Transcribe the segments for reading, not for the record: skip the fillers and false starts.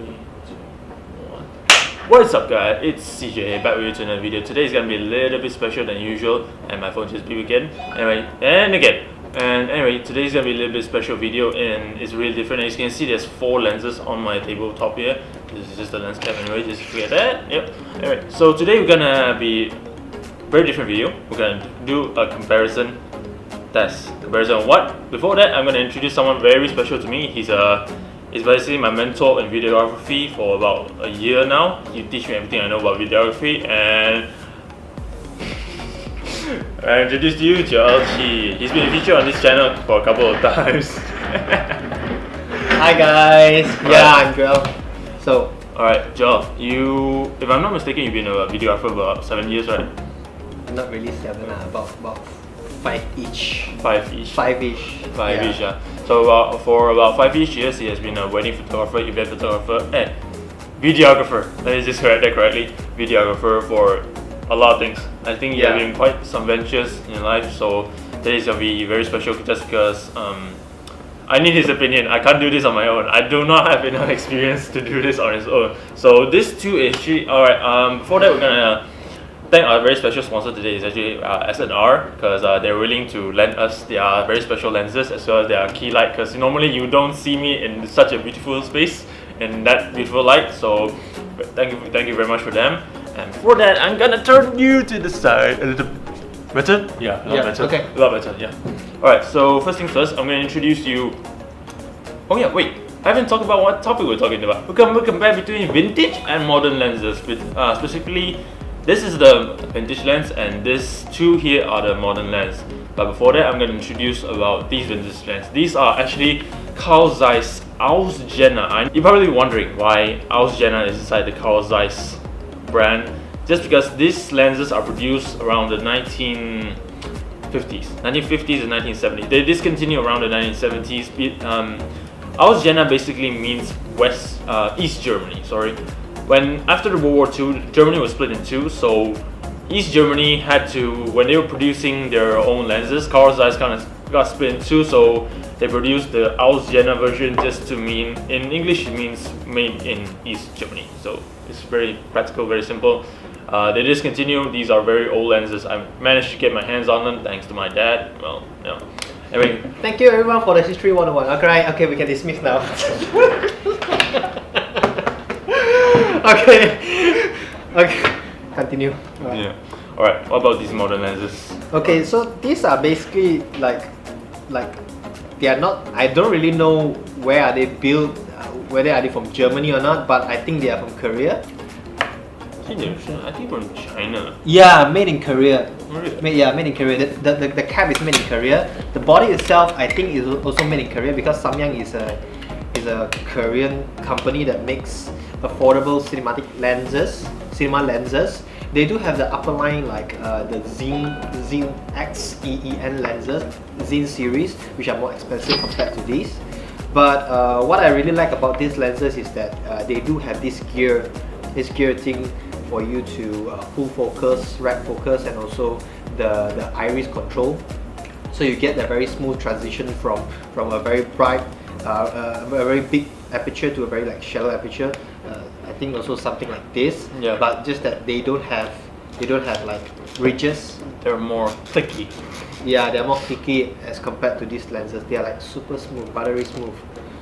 3, 2, 1. What's up guys, it's CJ back with you to another video. Today is gonna be a little bit special than usual and my phone just beeped again. Anyway, today's gonna be a little bit special video and it's really different. As you can see, there's 4 lenses on my tabletop here. This is just the lens cap anyway, just forget that. Yep. Anyway, so today we're gonna be very different video. We're gonna do a comparison test. Comparison of what? Before that, I'm gonna introduce someone very special to me. He's basically my mentor in videography for about a year now. He teach me everything I know about videography, and I introduce to you Joby. He's been featured on this channel for a couple of times. Hi guys, yeah, I'm Joel. So, alright, Joel, you, if I'm not mistaken, you've been a videographer for about 7 years, right? not really 7, about 5-ish. 5-ish. 5-ish. 5-ish, yeah. So for about 5-ish years, he has been a wedding photographer, event photographer, and videographer. Let me just correct that correctly. Videographer for a lot of things. I think you have been quite some ventures in your life, so today's gonna be very special just because I need his opinion. I can't do this on my own. I do not have enough experience to do this on his own. So this too is actually alright. Before that, we're gonna thank our very special sponsor today. Is actually SNR, because they're willing to lend us their very special lenses as well as their key light. Because normally you don't see me in such a beautiful space in that beautiful light. So thank you very much for them. And for that, I'm gonna turn you to the side a little better. Yeah, a lot better. Okay. A lot better. Yeah. All right. So first things first, I'm gonna introduce you. Oh yeah, wait. I haven't talked about what topic we're talking about. We'll compare between vintage and modern lenses. Specifically, this is the vintage lens and these two here are the modern lens. But before that, I'm going to introduce about these vintage lenses. These are actually Carl Zeiss Aus Jena. You're probably wondering why Aus Jena is inside the Carl Zeiss brand. Just because these lenses are produced around the 1950s and 1970s. They discontinued around the 1970s. Aus Jena basically means East Germany. Sorry. After the World War II, Germany was split in two, so East Germany had to, when they were producing their own lenses, Carl Zeiss kind of got split in two, so they produced the Aus Jena version just to mean, in English it means made in East Germany. So it's very practical, very simple. They discontinued. These are very old lenses. I managed to get my hands on them thanks to my dad. Well, no. Anyway. Thank you everyone for the History 101. Okay, we can dismiss now. Okay, continue. Yeah. Alright, what about these modern lenses? Okay, so these are basically like they are not, I don't really know where are they built, whether are they from Germany or not, but I think they are from Korea. I think from China. Yeah, made in Korea. Really? Made in Korea. The cap is made in Korea. The body itself, I think, is also made in Korea because Samyang is a Korean company that makes affordable cinema lenses. They do have the upper line like the Zine XEEN lenses, Zine series, which are more expensive compared to these. But what I really like about these lenses is that they do have this gear thing for you to full focus, rack focus, and also the iris control. So you get a very smooth transition from a very bright, a very big aperture to a very shallow aperture. I think also something like this. Yeah. But just that they don't have like ridges. They're more clicky. Yeah, they're more clicky as compared to these lenses. They are like super smooth, buttery smooth.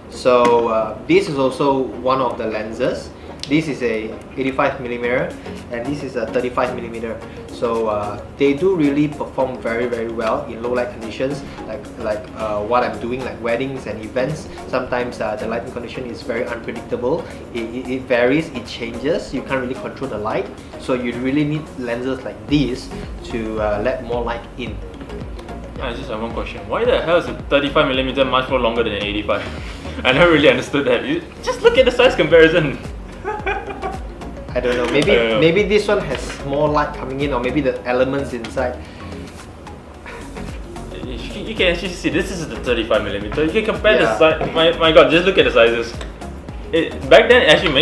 So this is also one of the lenses. This is a 85mm and this is a 35mm. So they do really perform very well in low light conditions, like what I'm doing, like weddings and events. Sometimes the lighting condition is very unpredictable. It varies, it changes. You can't really control the light. So you really need lenses like these to let more light in. I just have one question. Why the hell is a 35mm much more longer than an 85? I never really understood that. Just look at the size comparison. I don't know. Maybe this one has more light coming in, or maybe the elements inside. You can actually see this is the 35mm. You can compare the size. My God, just look at the sizes. Back then, it actually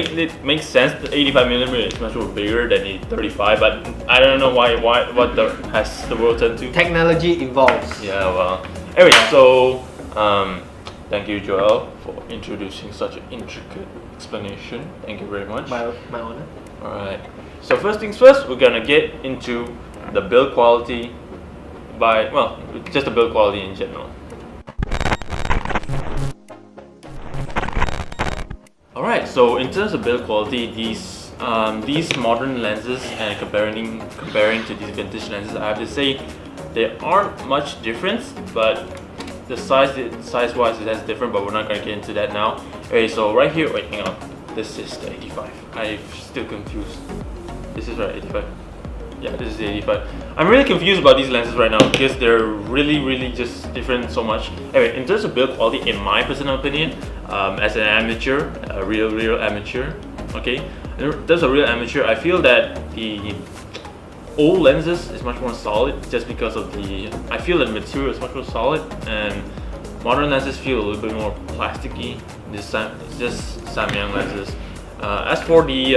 makes sense. The 85mm is much more bigger than the 35, but I don't know what has the world turned to. Technology evolves. Yeah, well. Anyway, so thank you, Joel, for introducing such an intricate explanation. Thank you very much. My honor. Alright, so first things first, we're gonna get into the build quality just the build quality in general. Alright, so in terms of build quality, these modern lenses and comparing to these vintage lenses, I have to say there aren't much difference, but the size-wise it has different, but we're not going to get into that now. Okay, so right here, wait, hang on. This is the 85. I'm still confused. This is right, 85. Yeah, this is the 85. I'm really confused about these lenses right now because they're really just different so much. Anyway, in terms of build quality, in my personal opinion, as an amateur, a real amateur, okay, in terms of real amateur, I feel that the old lenses is much more solid just because of I feel that the material is much more solid, and modern lenses feel a little bit more plasticky. It's just Samyang lenses. As for the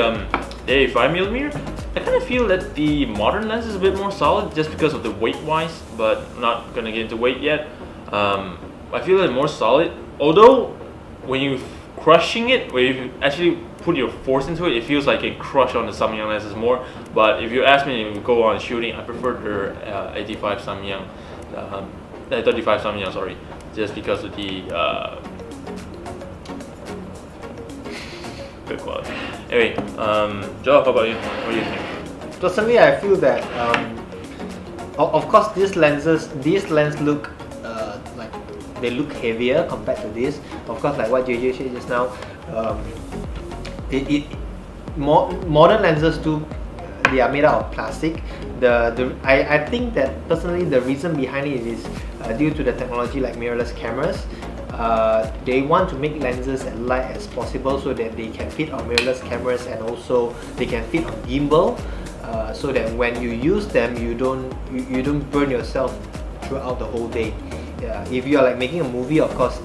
85mm, I kind of feel that the modern lens is a bit more solid just because of the weight wise, but I'm not gonna get into weight yet. I feel it's more solid, although when you crushing it, when you actually put your force into it, it feels like it crush on the Samyang lenses more. But if you ask me to go on shooting, I prefer the 85 Samyang, 35 Samyang, sorry, just because of the good quality. Anyway, Joe, how about you? What do you think? Personally, I feel that of course these lenses look like they look heavier compared to this. Of course, like what JJ said just now, modern lenses too, they are made out of plastic. I think that personally the reason behind it is due to the technology like mirrorless cameras. They want to make lenses as light as possible so that they can fit on mirrorless cameras, and also they can fit on gimbal, so that when you use them, you don't burn yourself throughout the whole day. If you are like making a movie, of course,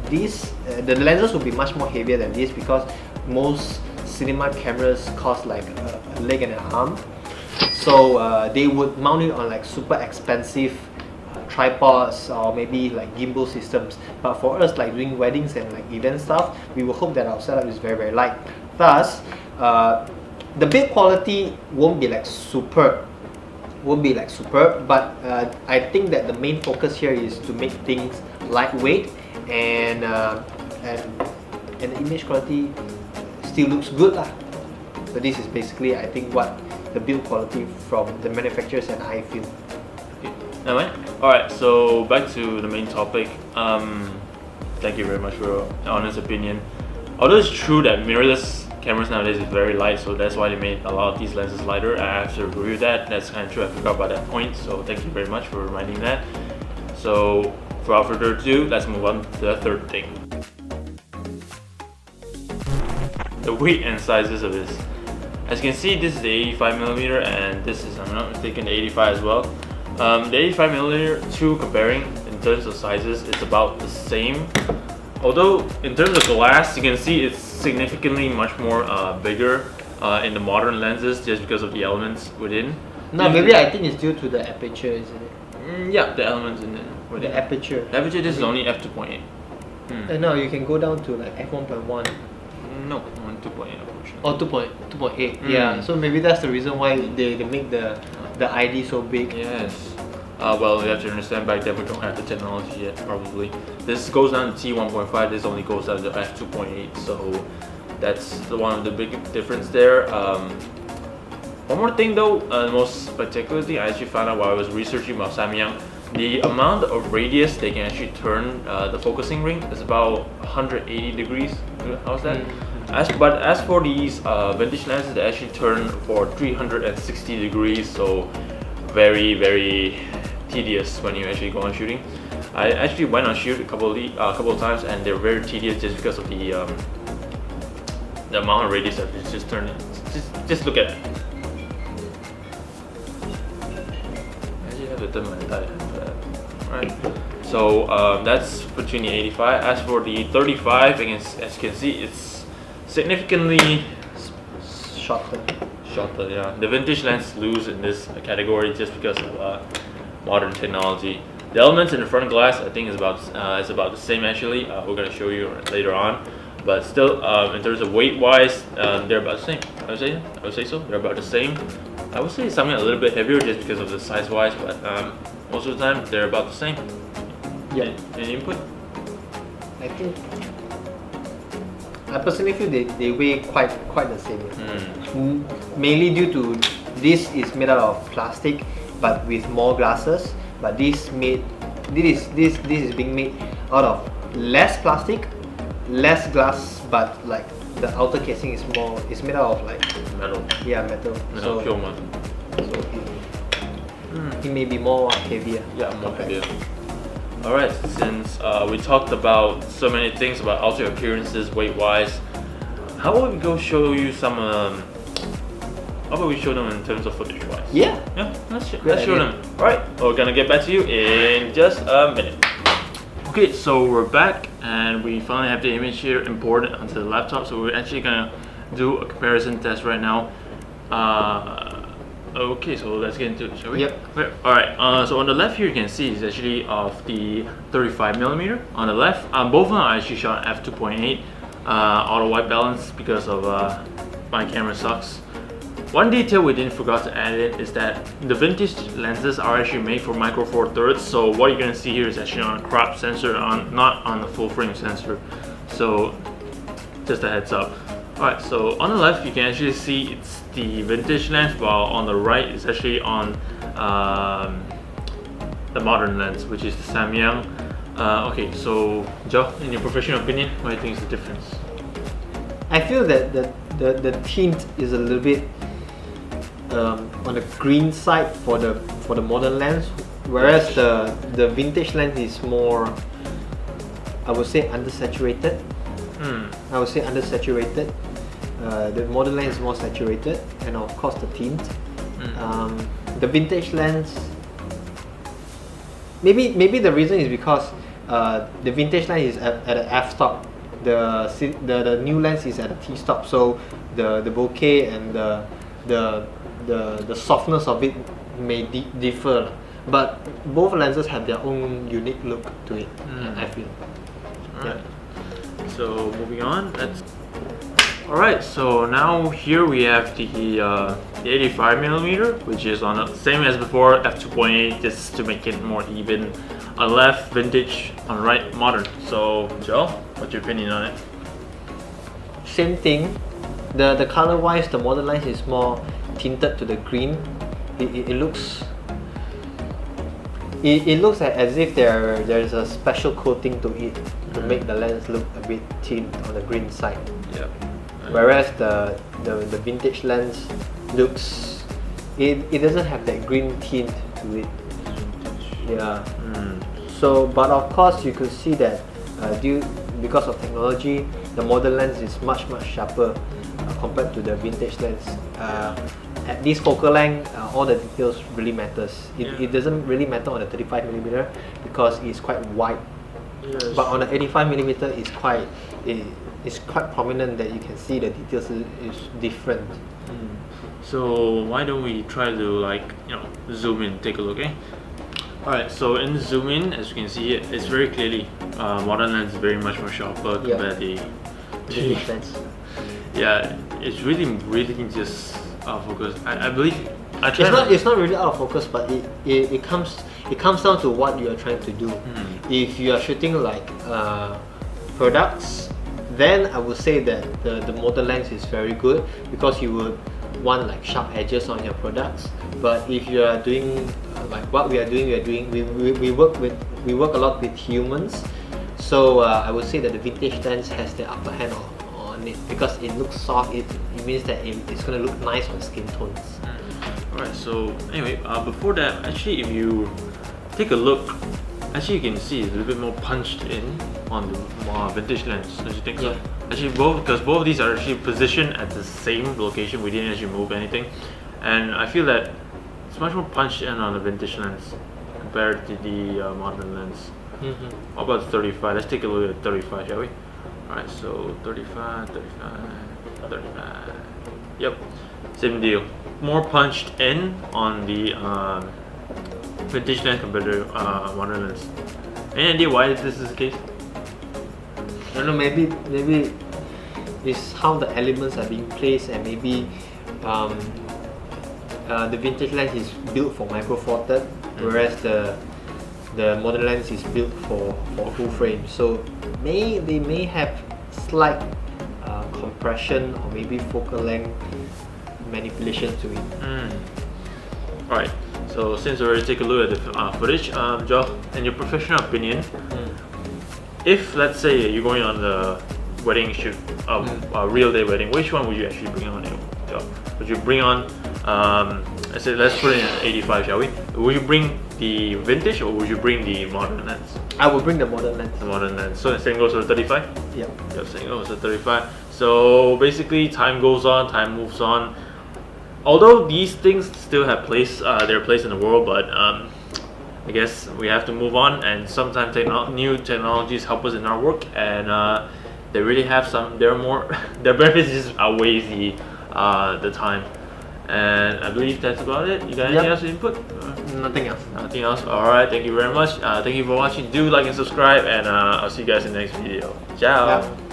the lenses will be much more heavier than this because most cinema cameras cost like a leg and an arm. So they would mount it on like super expensive tripods or maybe like gimbal systems. But for us, like doing weddings and like event stuff, we will hope that our setup is very light. Thus, the build quality won't be like superb, but I think that the main focus here is to make things lightweight, and the image quality still looks good lah. So this is basically, I think, what the build quality from the manufacturers and I feel. Alright, so back to the main topic. Thank you very much for your honest opinion. Although it's true that mirrorless cameras nowadays is very light, so that's why they made a lot of these lenses lighter. I have to agree with that. That's kind of true. I forgot about that point, so thank you very much for reminding that. So without further ado, let's move on to the third thing. The weight and sizes of this. As you can see, this is the 85mm, and this is, I'm not mistaken, the 85 as well. The 85mm to comparing in terms of sizes, it's about the same. Although in terms of glass, you can see it's significantly much more bigger in the modern lenses just because of the elements within. No, maybe I think it's due to the aperture, isn't it? Yeah, the elements in it. Within. The aperture. The aperture, this is only f2.8. No, you can go down to like f1.1. No, 2.8 unfortunately. Oh, 2.8. Yeah, so maybe that's the reason why they make the ID so big. Yes. Well, you have to understand, back then we don't have the technology yet, probably. This goes down to T1.5, this only goes down to f2.8, so that's one of the big difference there. One more thing though, most particularly I actually found out while I was researching about Samyang, the amount of radius they can actually turn the focusing ring is about 180 degrees. How's that? But as for these vintage lenses, they actually turn for 360 degrees, so very tedious when you actually go on shooting. I actually went on shoot a couple of times, and they're very tedious just because of the amount of radius that it's just turning. Just look at it. I actually have to turn my entire head for that. Right. So that's between the 85. As for the 35, as you can see, it's significantly shorter. Yeah. The vintage lens lose in this category just because of modern technology. The elements in the front glass, I think, is about the same actually. We're gonna show you later on. but still, in terms of weight wise, they're about the same. I would say so. They're about the same. I would say something a little bit heavier just because of the size wise, but most of the time they're about the same. Yeah. Any input? I think I personally feel they weigh quite the same. Mainly due to this is made out of plastic, but with more glasses. But this is being made out of less plastic, less glass, but like the outer casing is made out of like Metal. Yeah, metal. So pure metal. So it may be more heavier. Yeah, more heavier. Alright, since we talked about so many things about outer appearances, weight wise, how about we go show you some how about we show them in terms of footage wise? Yeah. Yeah, let's show them. Alright, we're gonna get back to you in just a minute. Okay, so we're back and we finally have the image here imported onto the laptop, so we're actually gonna do a comparison test right now. Okay, so let's get into it, shall we? Yep. Okay, alright, so on the left here you can see it's actually of the 35mm. On the left, both of them are actually shot at f2.8 auto white balance because of my camera sucks. One detail we didn't forget to add in is that the vintage lenses are actually made for micro four thirds, so what you're gonna see here is actually on a crop sensor, not on the full frame sensor. So just a heads up. Alright, so on the left you can actually see it's the vintage lens, while on the right it's actually on the modern lens, which is the Samyang. Okay, so Joe, in your professional opinion, what do you think is the difference? I feel that the tint is a little bit on the green side for the modern lens, whereas the vintage lens is more, I would say, undersaturated. I would say undersaturated. The modern lens is more saturated, and of course the tint. The vintage lens, maybe the reason is because the vintage lens is at the f-stop. The new lens is at the t-stop, so the bokeh and the softness of it may differ, but both lenses have their own unique look to it. I feel. Alright. So moving on, alright, so now here we have the 85mm, which is on the same as before, f2.8, just to make it more even. On the left, vintage, on the right, modern. So Joe, what's your opinion on it? Same thing. The color wise, the modern lens is more tinted to the green. It looks as if there's a special coating to it to make the lens look a bit tint on the green side. Yeah. Whereas the vintage lens looks, it doesn't have that green tint to it. Yeah. So, but of course you could see that because of technology, the modern lens is much sharper compared to the vintage lens. At this focal length, all the details really matters. It doesn't really matter on the 35mm because it's quite wide. Yes. But on the 85mm, it's quite prominent that you can see the details is different. So why don't we try to zoom in, take a look, eh? Alright, so in the zoom in, as you can see, it's very clearly modern lens is very much more sharper compared to the lens. Yeah, it's really just out of focus. I believe it's not really out of focus, but it comes down to what you are trying to do. If you are shooting like products, then I would say that the modern lens is very good because you would want like sharp edges on your products. But if you are doing like what we work a lot with humans, so I would say that the vintage lens has the upper hand on it because it looks soft. It means that it's going to look nice on skin tones. Alright, so anyway, before that, actually if you take a look, actually you can see it's a little bit more punched in on the vintage lens. Don't you think so? Actually because both of these are actually positioned at the same location. We didn't actually move anything, and I feel that it's much more punched in on the vintage lens compared to the modern lens. How about 35? Let's take a look at 35, shall we? Alright, so 35. Yep, same deal. More punched in on the vintage lens compared to modern lens. Any idea why this is the case? I don't know, maybe is how the elements are being placed, and maybe the vintage lens is built for micro four third, whereas the modern lens is built for full frame. So they may have slight compression or maybe focal length manipulation to it. Alright, so since we already take a look at the footage, Joe, in your professional opinion, if let's say you're going on the wedding shoot, a real day wedding, which one would you actually bring on? Joe? Would you bring on, let's put it in 85, shall we? Would you bring the vintage or would you bring the modern lens? I will bring the modern lens. The modern lens. So the same goes for the 35? Yeah. Yep, same goes for 35. So basically, time goes on, time moves on. Although these things still have their place in the world, but I guess we have to move on. And sometimes new technologies help us in our work, and they really have some. Their benefits just outweighs the time. And I believe that's about it. You got anything else to input? Nothing else. Nothing else. Alright, thank you very much. Thank you for watching. Do like and subscribe, and I'll see you guys in the next video. Ciao. Yeah.